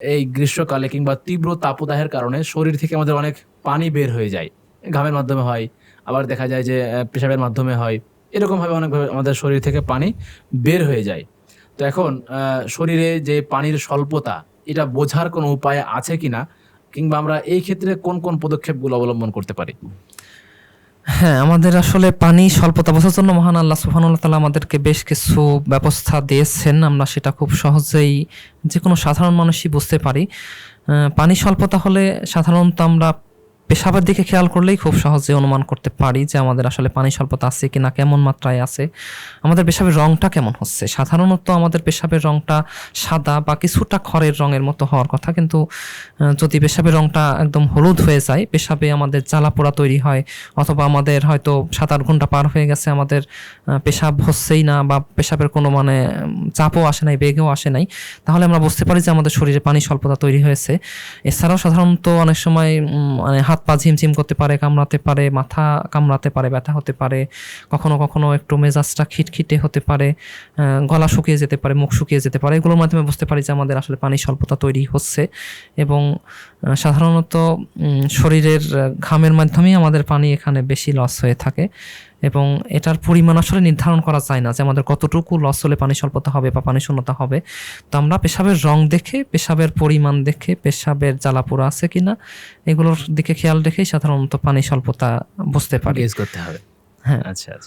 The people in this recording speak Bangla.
এই গ্রীষ্মকালে কিংবা তীব্র তাপদাহের কারণে শরীর থেকে আমাদের অনেক পানি বের হয়ে যায়। ঘামের মাধ্যমে হয়, আবার দেখা যায় যে পেশাবের মাধ্যমে হয়। এরকমভাবে অনেকভাবে আমাদের শরীর থেকে পানি বের হয়ে যায়। তো এখন শরীরে যে পানির স্বল্পতা, এটা বোঝার কোনো উপায় আছে কিনা? কিংবা আমরা এই ক্ষেত্রে কোন, কোন পদক্ষেপগুলো অবলম্বন করতে পারি? হ্যাঁ, আমাদের আসলে পানি স্বল্পতা বোঝার জন্য মহান আল্লাহ সুবহানাহু ওয়া তাআলা আমাদেরকে বেশ কিছু ব্যবস্থা দিয়েছেন। আমরা সেটা খুব সহজেই যেকোনো সাধারণ মানুষই বুঝতে পারি। পানি স্বল্পতা হলে সাধারণত আমরা পেশাবের দিকে খেয়াল করলেই খুব সহজে অনুমান করতে পারি যে আমাদের আসলে পানি স্বল্পতা আছে কিনা, কেমন মাত্রায় আছে, আমাদের পেশাবের রংটা কেমন হচ্ছে। সাধারণত আমাদের পেশাবের রংটা সাদা বা কিছুটা খড়ের রঙের মতো হওয়ার কথা, কিন্তু যদি পেশাবের রংটা একদম হলুদ হয়ে যায়, পেশাবে আমাদের জ্বালাপোড়া তৈরি হয়, অথবা আমাদের হয়তো 7-8 ঘন্টা পার হয়ে গেছে, আমাদের পেশাব হচ্ছেই না বা পেশাবের কোনো মানে চাপও আসে নাই, বেগও আসে নাই, তাহলে আমরা বুঝতে পারি যে আমাদের শরীরে পানি স্বল্পতা তৈরি হয়েছে। এছাড়াও সাধারণত অনেক সময় মানে হাত পা ঝিমঝিম করতে পারে, কামড়াতে পারে, মাথা কামড়াতে পারে, ব্যথা হতে পারে, কখনো কখনো একটু মেজাজটা খিটখিটে হতে পারে, গলা শুকিয়ে যেতে পারে, মুখ শুকিয়ে যেতে পারে। এগুলোর মাধ্যমে বুঝতে পারি যে আমাদের আসলে পানি স্বল্পতা তৈরি হচ্ছে। এবং সাধারণত শরীরের ঘামের মাধ্যমেই আমাদের পানি এখানে বেশি লস হয়ে থাকে, এবং এটার পরিমাণ আসলে নির্ধারণ করা যায় না যে আমাদের কতটুকু লস হলে পানি স্বল্পতা হবে বা পানি শূন্যতা হবে। তো আমরা পেশাবের রং দেখে, পেশাবের পরিমাণ দেখে, পেশাবের জ্বালাপোড়া আছে কিনা, এগুলোর দিকে খেয়াল রেখেই সাধারণত পানি স্বল্পতা বুঝতে পারি। গেজ করতে হবে। হ্যাঁ। আচ্ছা, আচ্ছা।